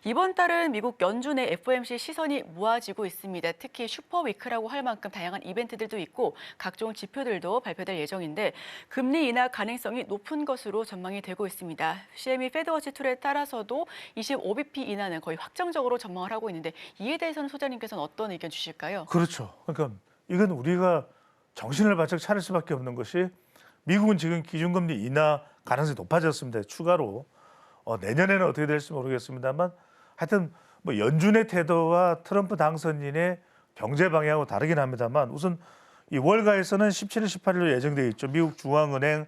이번 달은 미국 연준의 FOMC 시선이 모아지고 있습니다. 특히 슈퍼위크라고 할 만큼 다양한 이벤트들도 있고 각종 지표들도 발표될 예정인데 금리 인하 가능성이 높은 것으로 전망이 되고 있습니다. CME 패드워치 툴에 따라서도 25bp 인하는 거의 확정적으로 전망을 하고 있는데 이에 대해서는 소장님께서는 어떤 의견 주실까요? 그렇죠. 그러니까 이건 우리가 정신을 바짝 차릴 수밖에 없는 것이 미국은 지금 기준금리 인하 가능성이 높아졌습니다. 추가로 내년에는 어떻게 될지 모르겠습니다만 하여튼 뭐 연준의 태도와 트럼프 당선인의 경제 방향하고 다르긴 합니다만 우선 이 월가에서는 17일, 18일로 예정되어 있죠. 미국 중앙은행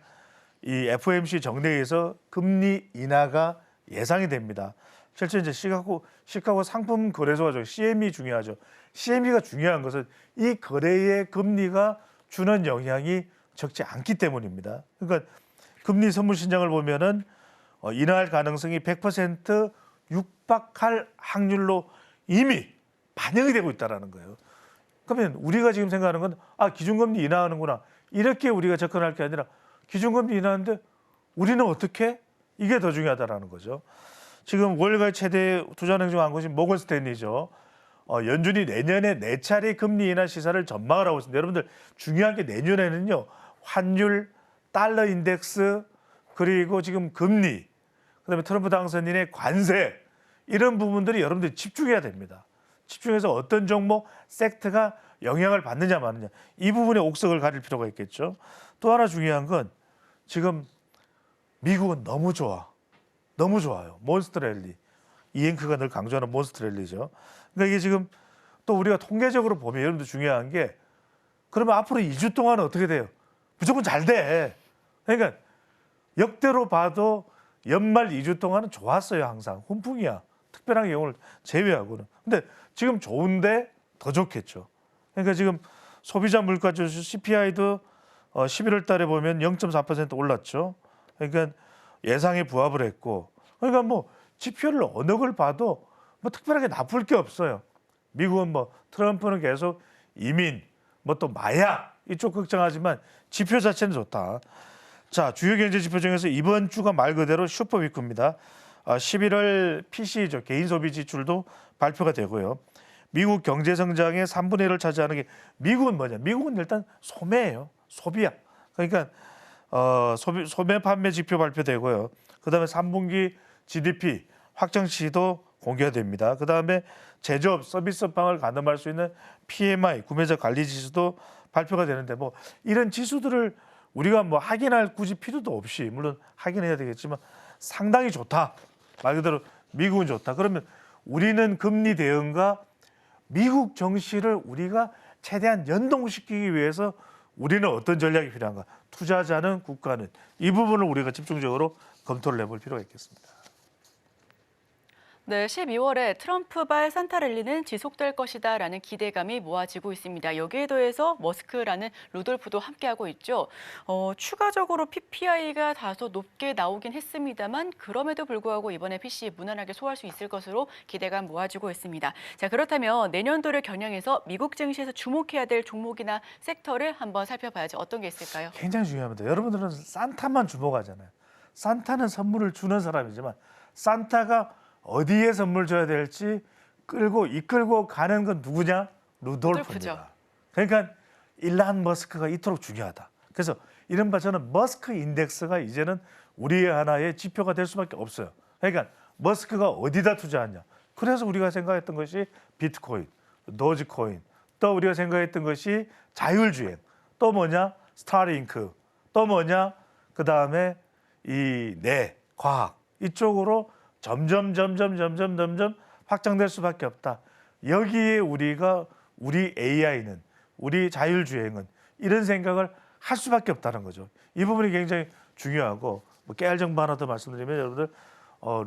이 FOMC 정례에서 금리 인하가 예상이 됩니다. 실제 이제 시카고 상품 거래소가 CME 중요하죠. CME가 중요한 것은 이 거래의 금리가 주는 영향이 적지 않기 때문입니다. 그러니까 금리 선물 신장을 보면은 인하할 가능성이 100% 육박할 확률로 이미 반영이 되고 있다는 거예요. 그러면 우리가 지금 생각하는 건 기준금리 인하하는구나. 이렇게 우리가 접근할 게 아니라 기준금리 인하하는데 우리는 어떻게? 이게 더 중요하다는 거죠. 지금 월가의 최대 투자은행 한 곳이 모건 스탠리죠. 연준이 내년에 4차례 금리 인하 시사를 전망을 하고 있습니다. 여러분들 중요한 게 내년에는요. 환율, 달러 인덱스, 그리고 지금 금리, 그다음에 트럼프 당선인의 관세 이런 부분들이 여러분들이 집중해야 됩니다. 집중해서 어떤 종목, 섹터가 영향을 받느냐 마느냐 이 부분에 옥석을 가릴 필요가 있겠죠. 또 하나 중요한 건 지금 미국은 너무 좋아. 너무 좋아요. 몬스터 랠리. 이앵크가 늘 강조하는 몬스터 랠리죠. 그러니까 이게 지금 또 우리가 통계적으로 보면 여러분들 중요한 게 그러면 앞으로 2주 동안은 어떻게 돼요? 무조건 잘 돼. 그러니까 역대로 봐도 연말 2주 동안은 좋았어요. 항상 훈풍이야. 특별한 경우를 제외하고는. 근데 지금 좋은데 더 좋겠죠. 그러니까 지금 소비자 물가지수 CPI도 11월 달에 보면 0.4% 올랐죠. 그러니까 예상에 부합을 했고. 그러니까 뭐 지표를 어느 걸 봐도 뭐 특별하게 나쁠 게 없어요. 미국은 뭐 트럼프는 계속 이민, 뭐 또 마약 이쪽 걱정하지만 지표 자체는 좋다. 자, 주요 경제 지표 중에서 이번 주가 말 그대로 슈퍼위크입니다. 11월 PC죠. 개인 소비 지출도 발표가 되고요. 미국 경제 성장의 3분의 1을 차지하는 게 미국은 뭐냐? 미국은 일단 소매예요. 소비야. 그러니까 소매 판매 지표 발표되고요. 그다음에 3분기 GDP 확정치도 공개가 됩니다. 그다음에 제조업 서비스 업황을 가늠할 수 있는 PMI 구매자 관리 지수도 발표가 되는데 뭐 이런 지수들을 우리가 뭐 확인할 굳이 필요도 없이 물론 확인해야 되겠지만 상당히 좋다. 말 그대로 미국은 좋다. 그러면 우리는 금리 대응과 미국 정시를 우리가 최대한 연동시키기 위해서 우리는 어떤 전략이 필요한가? 투자자는 국가는 이 부분을 우리가 집중적으로 검토를 해볼 필요가 있겠습니다. 네, 12월에 트럼프발 산타랠리는 지속될 것이다라는 기대감이 모아지고 있습니다. 여기에 더해서 머스크라는 루돌프도 함께하고 있죠. 추가적으로 PPI가 다소 높게 나오긴 했습니다만 그럼에도 불구하고 이번에 PC 무난하게 소화할 수 있을 것으로 기대감 모아지고 있습니다. 자, 그렇다면 내년도를 겨냥해서 미국 증시에서 주목해야 될 종목이나 섹터를 한번 살펴봐야죠. 어떤 게 있을까요? 굉장히 중요합니다. 여러분들은 산타만 주목하잖아요. 산타는 선물을 주는 사람이지만 산타가 어디에 선물 줘야 될지 이끌고 가는 건 누구냐? 루돌프입니다. 그러니까 일란 머스크가 이토록 중요하다. 그래서 이른바 저는 머스크 인덱스가 이제는 우리의 하나의 지표가 될 수밖에 없어요. 그러니까 머스크가 어디다 투자하냐. 그래서 우리가 생각했던 것이 비트코인, 도지코인, 또 우리가 생각했던 것이 자율주행, 또 뭐냐? 스타링크, 또 뭐냐? 그다음에 과학 이쪽으로 점점 확장될 수밖에 없다. 여기에 우리 AI는 우리 자율주행은 이런 생각을 할 수밖에 없다는 거죠. 이 부분이 굉장히 중요하고 뭐 깨알 정보 하나 더 말씀드리면 여러분들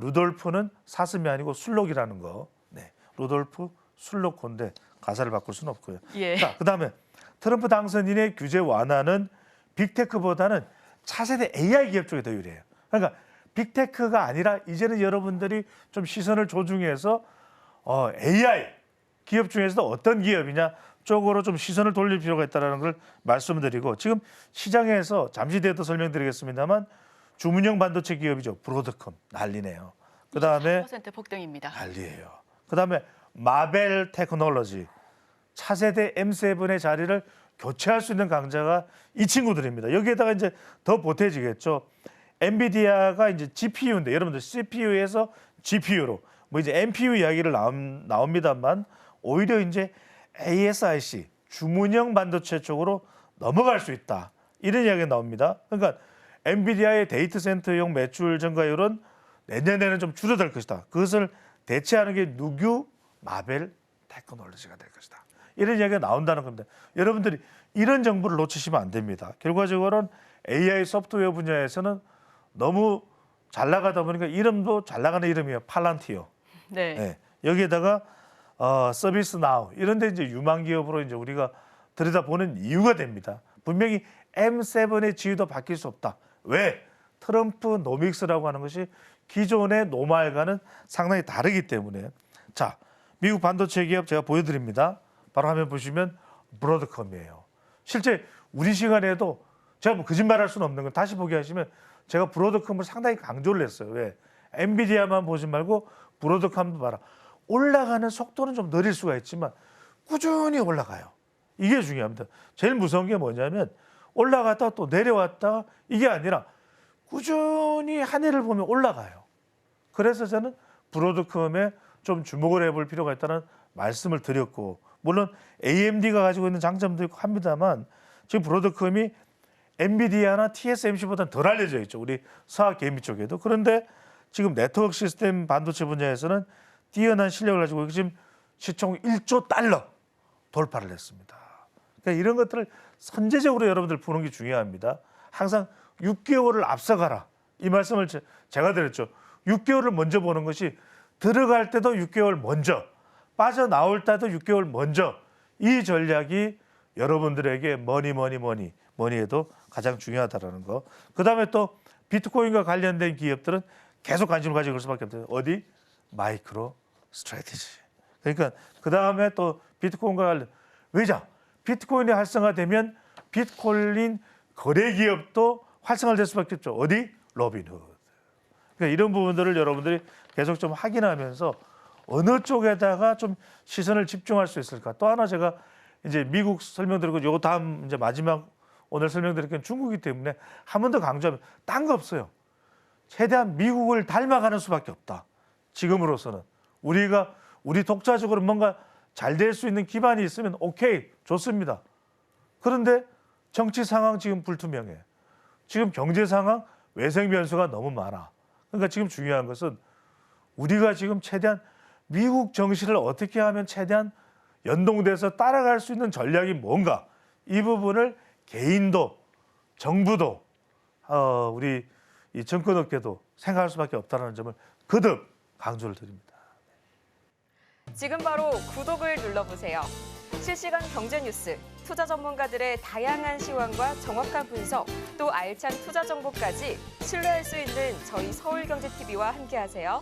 루돌프는 사슴이 아니고 술록이라는 거. 네, 루돌프 술록콘데 가사를 바꿀 수는 없고요. 예. 자, 그다음에 트럼프 당선인의 규제 완화는 빅테크보다는 차세대 AI 기업 쪽에 더 유리해요. 그러니까 빅테크가 아니라 이제는 여러분들이 좀 시선을 조중해서 AI 기업 중에서도 어떤 기업이냐 쪽으로 좀 시선을 돌릴 필요가 있다는 걸 말씀드리고 지금 시장에서 잠시 뒤에 또 설명드리겠습니다만 주문형 반도체 기업이죠. 브로드컴 난리네요. 그다음에 4% 폭등입니다. 난리예요. 그다음에 마벨 테크놀로지 차세대 M7의 자리를 교체할 수 있는 강자가 이 친구들입니다. 여기에다가 이제 더 보태지겠죠. 엔비디아가 이제 GPU인데 여러분들 CPU에서 GPU로 뭐 이제 NPU 이야기를 나옵니다만 오히려 이제 ASIC 주문형 반도체 쪽으로 넘어갈 수 있다. 이런 이야기가 나옵니다. 그러니까 엔비디아의 데이터 센터용 매출 증가율은 내년에는 좀 줄어들 것이다. 그것을 대체하는 게 누구? 마벨 테크놀로지가 될 것이다. 이런 이야기가 나온다는 겁니다. 여러분들이 이런 정보를 놓치시면 안 됩니다. 결과적으로는 AI 소프트웨어 분야에서는 너무 잘 나가다 보니까 이름도 잘 나가는 이름이에요. 팔란티어. 네. 네. 여기에다가 서비스 나우 이런 데 이제 유망 기업으로 이제 우리가 들여다보는 이유가 됩니다. 분명히 M7의 지위도 바뀔 수 없다. 왜? 트럼프 노믹스라고 하는 것이 기존의 노말과는 상당히 다르기 때문에. 자, 미국 반도체 기업 제가 보여드립니다. 바로 화면 보시면 브로드컴이에요. 실제 우리 시간에도 제가 뭐 거짓말할 수는 없는 건 다시 보게 하시면 제가 브로드컴을 상당히 강조를 했어요. 왜? 엔비디아만 보지 말고 브로드컴도 봐라. 올라가는 속도는 좀 느릴 수가 있지만 꾸준히 올라가요. 이게 중요합니다. 제일 무서운 게 뭐냐면 올라갔다 또 내려왔다 이게 아니라 꾸준히 한 해를 보면 올라가요. 그래서 저는 브로드컴에 좀 주목을 해볼 필요가 있다는 말씀을 드렸고 물론 AMD가 가지고 있는 장점도 있고 합니다만 지금 브로드컴이 엔비디아나 TSMC보다는 덜 알려져 있죠. 우리 서학 개미 쪽에도. 그런데 지금 네트워크 시스템 반도체 분야에서는 뛰어난 실력을 가지고 지금 시총 1조 달러 돌파를 했습니다. 그러니까 이런 것들을 선제적으로 여러분들 보는 게 중요합니다. 항상 6개월을 앞서가라. 이 말씀을 제가 드렸죠. 6개월을 먼저 보는 것이 들어갈 때도 6개월 먼저, 빠져나올 때도 6개월 먼저 이 전략이 여러분들에게 뭐니해도 가장 중요하다는 거. 그다음에 또 비트코인과 관련된 기업들은 계속 관심을 가지고 올 수밖에 없어요. 어디? 마이크로 스트래티지. 그러니까 그다음에 또 비트코인과 관련 왜냐? 비트코인이 활성화되면 비트코인 거래 기업도 활성화될 수밖에 없죠. 어디? 로빈후드. 그러니까 이런 부분들을 여러분들이 계속 좀 확인하면서 어느 쪽에다가 좀 시선을 집중할 수 있을까? 또 하나 제가 이제 미국 설명드리고 요 다음 이제 마지막 오늘 설명드릴 건 중국이기 때문에 한 번 더 강조하면 딴 거 없어요. 최대한 미국을 닮아가는 수밖에 없다. 지금으로서는 우리 독자적으로 뭔가 잘 될 수 있는 기반이 있으면 오케이 좋습니다. 그런데 정치 상황 지금 불투명해. 지금 경제 상황 외생 변수가 너무 많아. 그러니까 지금 중요한 것은 우리가 지금 최대한 미국 정시를 어떻게 하면 최대한 연동돼서 따라갈 수 있는 전략이 뭔가 이 부분을 개인도 정부도 우리 이 정권업계도 생각할 수밖에 없다는 점을 거듭 강조를 드립니다. 지금 바로 구독을 눌러보세요. 실시간 경제 뉴스, 투자 전문가들의 다양한 시황과 정확한 분석, 또 알찬 투자 정보까지 신뢰할 수 있는 저희 서울경제TV와 함께하세요.